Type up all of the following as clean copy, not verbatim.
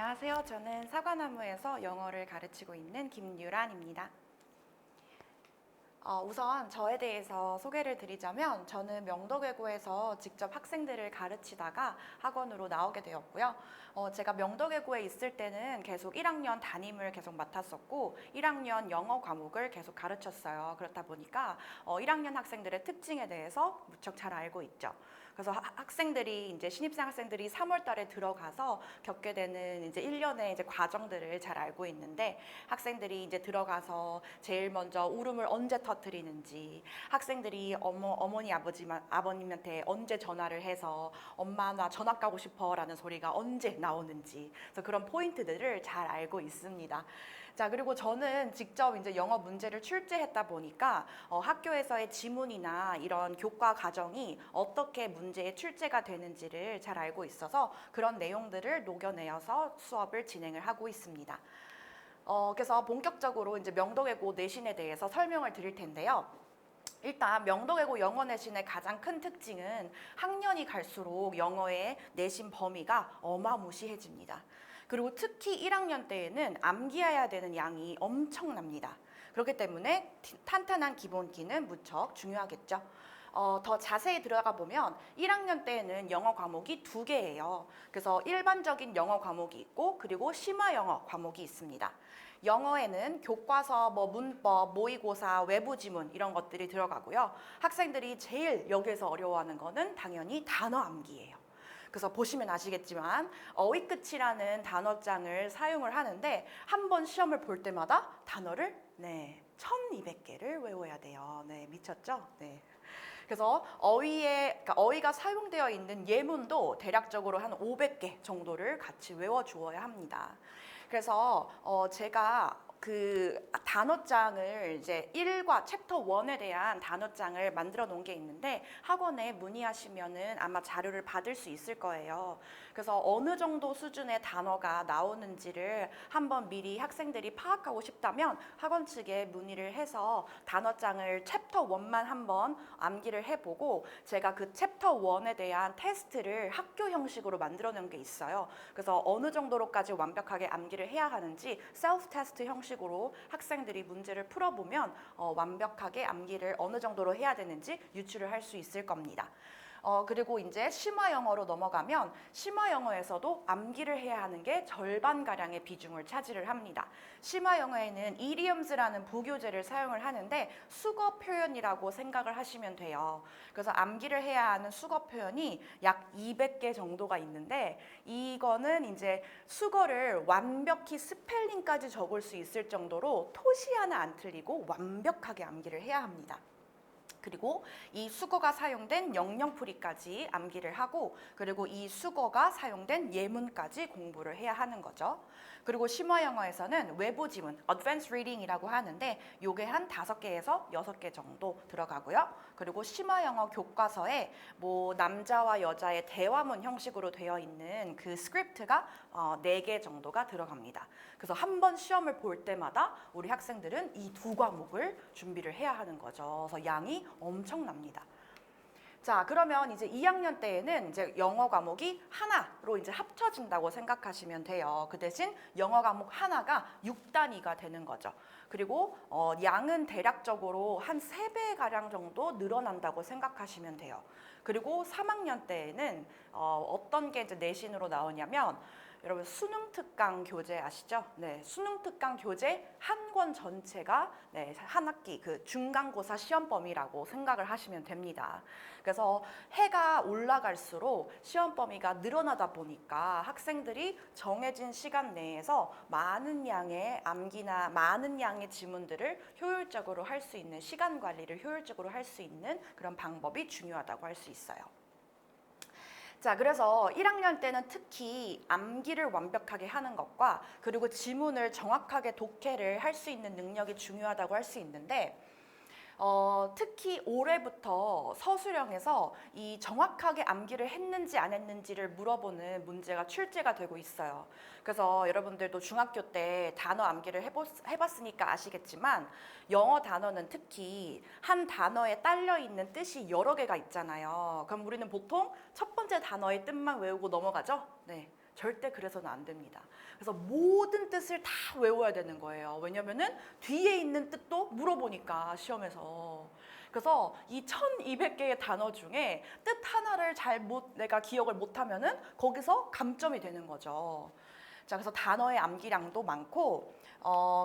안녕하세요. 저는 사과나무에서 영어를 가르치고 있는 김유란입니다. 우선 저에 대해서 소개를 드리자면 저는 명덕외고에서 직접 학생들을 가르치다가 학원으로 나오게 되었고요. 제가 명덕외고에 있을 때는 계속 1학년 담임을 계속 맡았었고 1학년 영어 과목을 계속 가르쳤어요. 그렇다 보니까 1학년 학생들의 특징에 대해서 무척 잘 알고 있죠. 그래서 학생들이 이제 신입생 학생들이 3월 달에 들어가서 겪게 되는 이제 1년의 이제 과정들을 잘 알고 있는데 학생들이 이제 들어가서 제일 먼저 울음을 언제 터뜨리는지 학생들이 어머니 아버님한테 언제 전화를 해서 엄마 나 전학 가고 싶어라는 소리가 언제 나오는지 그래서 그런 포인트들을 잘 알고 있습니다. 자, 그리고 저는 직접 이제 영어 문제를 출제했다 보니까 학교에서의 지문이나 이런 교과 과정이 어떻게 문제에 출제가 되는지를 잘 알고 있어서 그런 내용들을 녹여내어서 수업을 진행을 하고 있습니다. 그래서 본격적으로 이제 명덕외고 내신에 대해서 설명을 드릴 텐데요. 일단 명덕외고 영어 내신의 가장 큰 특징은 학년이 갈수록 영어의 내신 범위가 어마무시해집니다. 그리고 특히 1학년 때에는 암기해야 되는 양이 엄청납니다. 그렇기 때문에 탄탄한 기본기는 무척 중요하겠죠. 더 자세히 들어가 보면 1학년 때에는 영어 과목이 2개예요. 그래서 일반적인 영어 과목이 있고 그리고 심화 영어 과목이 있습니다. 영어에는 교과서, 문법, 모의고사, 외부 지문 이런 것들이 들어가고요. 학생들이 제일 여기에서 어려워하는 거는 당연히 단어 암기예요. 그래서 보시면 아시겠지만 어휘 끝이라는 단어장을 사용을 하는데 한 번 시험을 볼 때마다 단어를 1200개를 외워야 돼요. 네, 미쳤죠? 네. 그래서 그러니까 어휘가 사용되어 있는 예문도 대략적으로 한 500개 정도를 같이 외워 주어야 합니다. 그래서 제가 그 단어장을 이제 1과 챕터 1에 대한 단어장을 만들어 놓은 게 있는데 학원에 문의하시면은 아마 자료를 받을 수 있을 거예요. 그래서 어느 정도 수준의 단어가 나오는지를 한번 미리 학생들이 파악하고 싶다면 학원 측에 문의를 해서 단어장을 챕터 1만 한번 암기를 해보고 제가 그 챕터 1에 대한 테스트를 학교 형식으로 만들어 놓은 게 있어요. 그래서 어느 정도로까지 완벽하게 암기를 해야 하는지 셀프 테스트 형식으로 학생들이 문제를 풀어보면 완벽하게 암기를 어느 정도로 해야 되는지 유추를 할 수 있을 겁니다. 그리고 이제 심화 영어로 넘어가면 심화 영어에서도 암기를 해야 하는 게 절반가량의 비중을 차지를 합니다. 심화 영어에는 이디엄스라는 부교재를 사용을 하는데 수거 표현이라고 생각을 하시면 돼요. 그래서 암기를 해야 하는 수거 표현이 약 200개 정도가 있는데 이거는 이제 수거를 완벽히 스펠링까지 적을 수 있을 정도로 토시 하나 안 틀리고 완벽하게 암기를 해야 합니다. 그리고 이 수거가 사용된 영영풀이까지 암기를 하고 그리고 이 수거가 사용된 예문까지 공부를 해야 하는 거죠. 그리고 심화 영어에서는 외부 지문, Advanced Reading이라고 하는데 요게 한 5개에서 6개 정도 들어가고요. 그리고 심화 영어 교과서에 뭐 남자와 여자의 대화문 형식으로 되어 있는 그 스크립트가 4개 정도가 들어갑니다. 그래서 한 번 시험을 볼 때마다 우리 학생들은 이 2과목을 준비를 해야 하는 거죠. 그래서 양이 엄청납니다. 자, 그러면 이제 2학년 때에는 이제 영어 과목이 하나로 이제 합쳐진다고 생각하시면 돼요. 그 대신 영어 과목 하나가 6단위가 되는 거죠. 그리고 양은 대략적으로 한 3배 가량 정도 늘어난다고 생각하시면 돼요. 그리고 3학년 때에는 어떤 게 이제 내신으로 나오냐면 여러분 수능 특강 교재 아시죠? 네, 수능 특강 교재 한 권 전체가 한 학기 그 중간고사 시험 범위라고 생각을 하시면 됩니다. 그래서 해가 올라갈수록 시험 범위가 늘어나다 보니까 학생들이 정해진 시간 내에서 많은 양의 암기나 많은 양의 지문들을 효율적으로 할 수 있는 시간 관리를 효율적으로 할 수 있는 그런 방법이 중요하다고 할 수 있어요. 자, 그래서 1학년 때는 특히 암기를 완벽하게 하는 것과 그리고 지문을 정확하게 독해를 할 수 있는 능력이 중요하다고 할 수 있는데 특히 올해부터 서술형에서 이 정확하게 암기를 했는지 안 했는지를 물어보는 문제가 출제가 되고 있어요. 그래서 여러분들도 중학교 때 단어 암기를 해봤으니까 아시겠지만 영어 단어는 특히 한 단어에 딸려 있는 뜻이 여러 개가 있잖아요. 그럼 우리는 보통 첫 번째 단어의 뜻만 외우고 넘어가죠? 네. 절대 그래서는 안 됩니다. 그래서 모든 뜻을 다 외워야 되는 거예요. 왜냐면은 뒤에 있는 뜻도 물어보니까 시험에서. 그래서 이 1200개의 단어 중에 뜻 하나를 내가 기억을 못하면은 거기서 감점이 되는 거죠. 자, 그래서 단어의 암기량도 많고,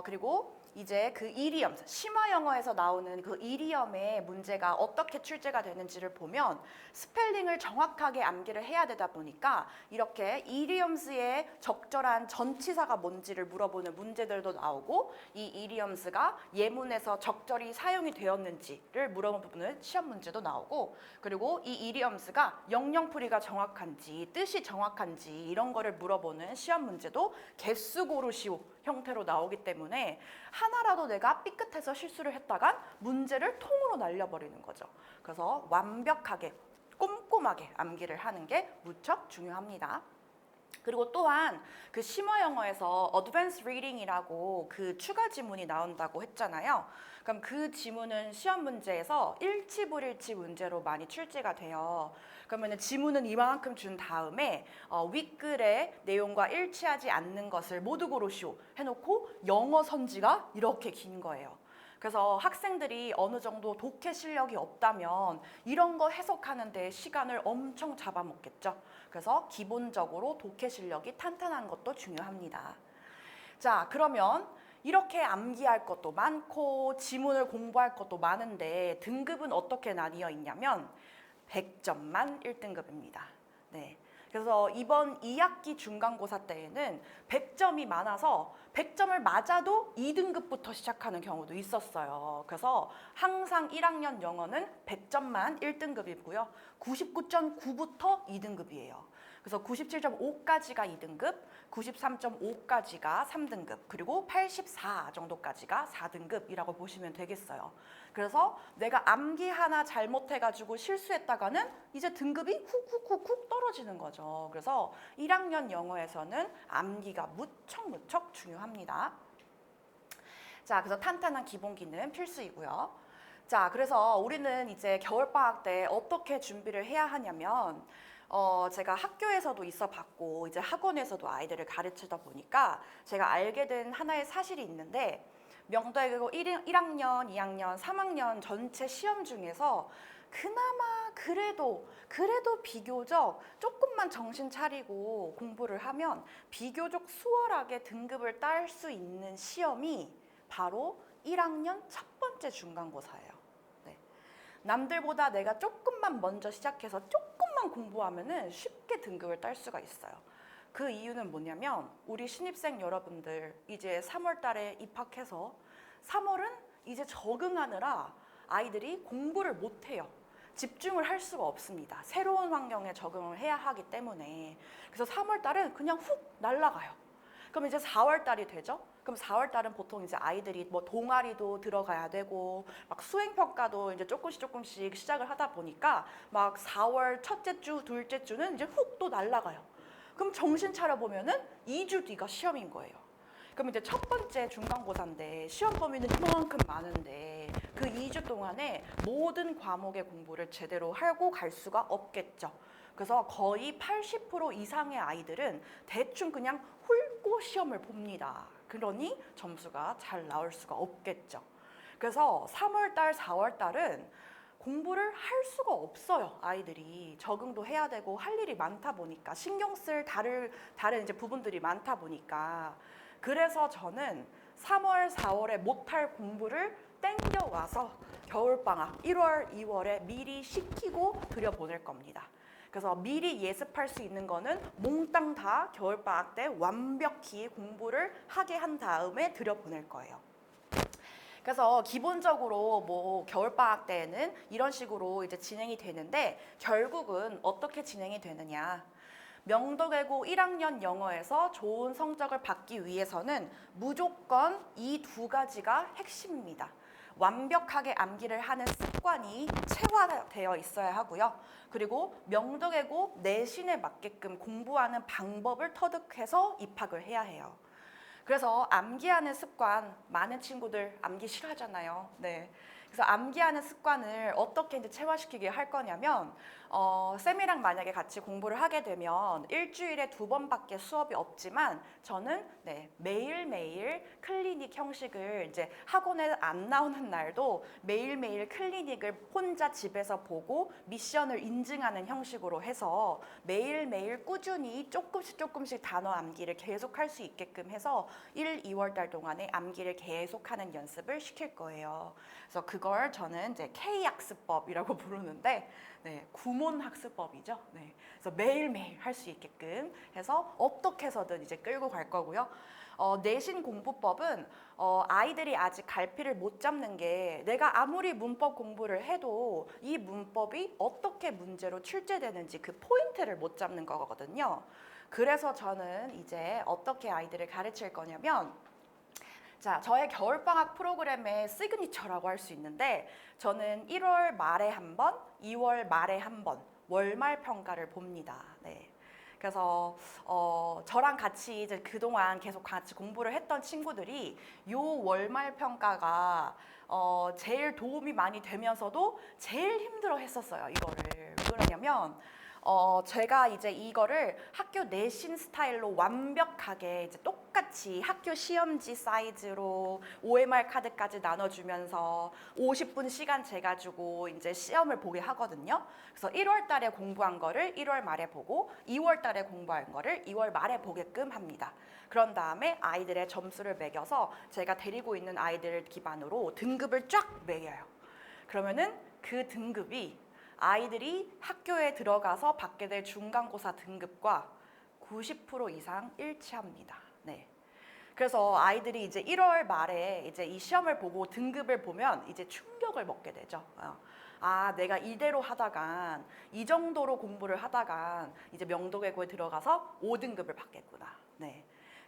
그리고 이제 그 이디엄, 심화 영어에서 나오는 그 이디엄의 문제가 어떻게 출제가 되는지를 보면 스펠링을 정확하게 암기를 해야 되다 보니까 이렇게 이디엄스의 적절한 전치사가 뭔지를 물어보는 문제들도 나오고, 이 이디엄스가 예문에서 적절히 사용이 되었는지를 물어보는 시험 문제도 나오고, 그리고 이 이디엄스가 영영풀이가 정확한지 뜻이 정확한지 이런 거를 물어보는 시험 문제도 개수고르시오 형태로 나오기 때문에 하나라도 내가 삐끗해서 실수를 했다간 문제를 통으로 날려버리는 거죠. 그래서 완벽하게 꼼꼼하게 암기를 하는 게 무척 중요합니다. 그리고 또한 그 심화 영어에서 어드밴스 리딩이라고 그 추가 지문이 나온다고 했잖아요. 그럼 그 지문은 시험 문제에서 일치불일치 문제로 많이 출제가 돼요. 그러면 지문은 이만큼 준 다음에 윗글의 내용과 일치하지 않는 것을 모두 고르시오 해놓고 영어 선지가 이렇게 긴 거예요. 그래서 학생들이 어느 정도 독해 실력이 없다면 이런 거 해석하는 데 시간을 엄청 잡아먹겠죠. 그래서 기본적으로 독해 실력이 탄탄한 것도 중요합니다. 자, 그러면 이렇게 암기할 것도 많고 지문을 공부할 것도 많은데 등급은 어떻게 나뉘어 있냐면 100점만 1등급입니다. 네. 그래서 이번 2학기 중간고사 때에는 100점이 많아서 100점을 맞아도 2등급부터 시작하는 경우도 있었어요. 그래서 항상 1학년 영어는 100점만 1등급이고요. 99.9부터 2등급이에요. 그래서 97.5까지가 2등급, 93.5까지가 3등급, 그리고 84 정도까지가 4등급이라고 보시면 되겠어요. 그래서 내가 암기 하나 잘못해가지고 실수했다가는 이제 등급이 훅훅훅훅 떨어지는 거죠. 그래서 1학년 영어에서는 암기가 무척 중요합니다. 자, 그래서 탄탄한 기본기는 필수이고요. 자, 그래서 우리는 이제 겨울방학 때 어떻게 준비를 해야 하냐면 제가 학교에서도 있어 봤고 이제 학원에서도 아이들을 가르치다 보니까 제가 알게 된 하나의 사실이 있는데, 명도외고 1학년, 2학년, 3학년 전체 시험 중에서 그나마 그래도 비교적 조금만 정신 차리고 공부를 하면 비교적 수월하게 등급을 딸 수 있는 시험이 바로 1학년 첫 번째 중간고사예요. 네. 남들보다 내가 조금만 먼저 시작해서 조금만 공부하면은 쉽게 등급을 딸 수가 있어요. 그 이유는 뭐냐면 우리 신입생 여러분들 이제 3월 달에 입학해서 3월은 이제 적응하느라 아이들이 공부를 못해요. 집중을 할 수가 없습니다. 새로운 환경에 적응을 해야 하기 때문에. 그래서 3월 달은 그냥 훅 날아가요. 그럼 이제 4월 달이 되죠? 그럼 4월 달은 보통 이제 아이들이 뭐 동아리도 들어가야 되고 막 수행평가도 이제 조금씩 시작을 하다 보니까 막 4월 첫째 주, 둘째 주는 이제 훅 또 날아가요. 그럼 정신 차려 보면은 2주 뒤가 시험인 거예요. 그럼 이제 첫 번째 중간고사인데 시험 범위는 이만큼 많은데 그 2주 동안에 모든 과목의 공부를 제대로 하고 갈 수가 없겠죠. 그래서 거의 80% 이상의 아이들은 대충 그냥 훑고 시험을 봅니다. 그러니 점수가 잘 나올 수가 없겠죠. 그래서 3월 달, 4월 달은 공부를 할 수가 없어요. 아이들이 적응도 해야 되고 할 일이 많다 보니까, 신경 쓸 다른 이제 부분들이 많다 보니까. 그래서 저는 3월, 4월에 못할 공부를 땡겨와서 겨울방학 1월, 2월에 미리 시키고 들여보낼 겁니다. 그래서 미리 예습할 수 있는 거는 몽땅 다 겨울방학 때 완벽히 공부를 하게 한 다음에 들여보낼 거예요. 그래서 기본적으로 뭐 겨울방학 때에는 이런 식으로 이제 진행이 되는데, 결국은 어떻게 진행이 되느냐. 명도외고 1학년 영어에서 좋은 성적을 받기 위해서는 무조건 이 두 가지가 핵심입니다. 완벽하게 암기를 하는 습관이 체화되어 있어야 하고요. 그리고 명도외고 내신에 맞게끔 공부하는 방법을 터득해서 입학을 해야 해요. 그래서 암기하는 습관, 많은 친구들 암기 싫어하잖아요. 네. 그래서 암기하는 습관을 어떻게 이제 체화시키게 할 거냐면, 쌤이랑 만약에 같이 공부를 하게 되면 일주일에 2번밖에 수업이 없지만 저는 매일매일 클리닉 형식을 이제 학원에 안 나오는 날도 매일매일 클리닉을 혼자 집에서 보고 미션을 인증하는 형식으로 해서 매일매일 꾸준히 조금씩 단어 암기를 계속할 수 있게끔 해서 1, 2월 달 동안에 암기를 계속하는 연습을 시킬 거예요. 그래서 그걸 저는 이제 K학습법이라고 부르는데 구몬학습법이죠. 그래서 매일매일 할 수 있게끔 해서 어떻게 해서든 이제 끌고 갈 거고요. 내신 공부법은 아이들이 아직 갈피를 못 잡는 게 내가 아무리 문법 공부를 해도 이 문법이 어떻게 문제로 출제되는지 그 포인트를 못 잡는 거거든요. 그래서 저는 이제 어떻게 아이들을 가르칠 거냐면 자, 저의 겨울방학 프로그램의 시그니처라고 할 수 있는데 저는 1월 말에 한 번, 2월 말에 한 번 월말 평가를 봅니다. 그래서 저랑 같이 이제 그동안 계속 같이 공부를 했던 친구들이 요 월말 평가가 제일 도움이 많이 되면서도 제일 힘들어 했었어요. 이거를 왜 그러냐면 제가 이제 이거를 학교 내신 스타일로 완벽하게 이제 똑같이 학교 시험지 사이즈로 OMR 카드까지 나눠주면서 50분 시간 재가지고 이제 시험을 보게 하거든요. 그래서 1월 달에 공부한 거를 1월 말에 보고 2월 달에 공부한 거를 2월 말에 보게끔 합니다. 그런 다음에 아이들의 점수를 매겨서 제가 데리고 있는 아이들 기반으로 등급을 쫙 매겨요. 그러면은 그 등급이 아이들이 학교에 들어가서 받게 될 중간고사 등급과 90% 이상 일치합니다. 그래서 아이들이 이제 1월 말에 이제 이 시험을 보고 등급을 보면 이제 충격을 먹게 되죠. 아, 내가 이대로 하다간 이 정도로 공부를 하다간 이제 명도외고에 들어가서 5등급을 받겠구나.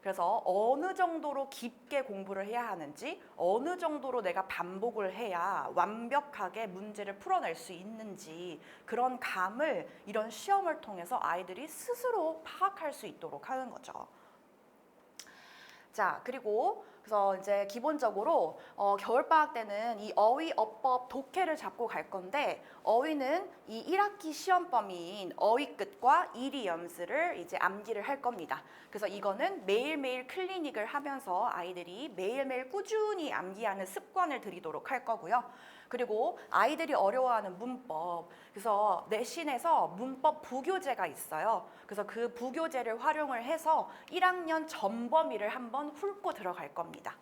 그래서 어느 정도로 깊게 공부를 해야 하는지, 어느 정도로 내가 반복을 해야 완벽하게 문제를 풀어낼 수 있는지 그런 감을 이런 시험을 통해서 아이들이 스스로 파악할 수 있도록 하는 거죠. 자, 그리고 그래서 이제 기본적으로 겨울방학 때는 이 어휘, 어법, 독해를 잡고 갈 건데 어휘는 이 1학기 시험 범위인 어휘끝과 이리 염수를 이제 암기를 할 겁니다. 그래서 이거는 매일매일 클리닉을 하면서 아이들이 매일매일 꾸준히 암기하는 습관을 들이도록 할 거고요. 그리고 아이들이 어려워하는 문법, 그래서 내신에서 문법 부교재가 있어요. 그래서 그 부교재를 활용을 해서 1학년 전범위를 한번 훑고 들어갈 겁니다.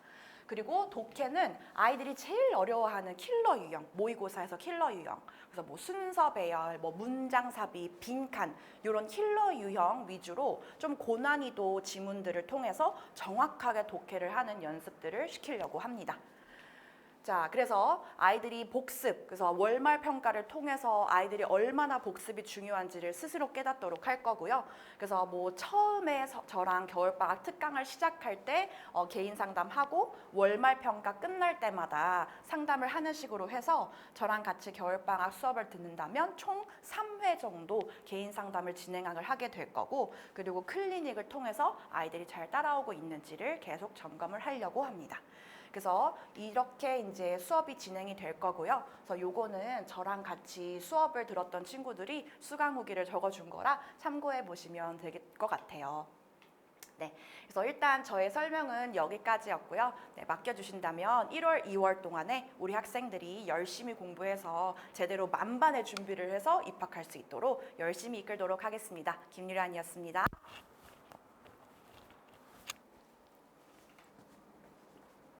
그리고 독해는 아이들이 제일 어려워하는 킬러 유형, 모의고사에서 킬러 유형, 그래서 뭐 순서 배열, 뭐 문장 삽입, 빈칸 이런 킬러 유형 위주로 좀 고난이도 지문들을 통해서 정확하게 독해를 하는 연습들을 시키려고 합니다. 자, 그래서 아이들이 복습, 그래서 월말 평가를 통해서 아이들이 얼마나 복습이 중요한지를 스스로 깨닫도록 할 거고요. 그래서 뭐 처음에 저랑 겨울방학 특강을 시작할 때 개인 상담하고 월말 평가 끝날 때마다 상담을 하는 식으로 해서 저랑 같이 겨울방학 수업을 듣는다면 총 3회 정도 개인 상담을 진행을 하게 될 거고, 그리고 클리닉을 통해서 아이들이 잘 따라오고 있는지를 계속 점검을 하려고 합니다. 그래서 이렇게 이제 수업이 진행이 될 거고요. 그래서 요거는 저랑 같이 수업을 들었던 친구들이 수강 후기를 적어준 거라 참고해 보시면 될 것 같아요. 그래서 일단 저의 설명은 여기까지였고요. 맡겨주신다면 1월, 2월 동안에 우리 학생들이 열심히 공부해서 제대로 만반의 준비를 해서 입학할 수 있도록 열심히 이끌도록 하겠습니다. 김유란이었습니다.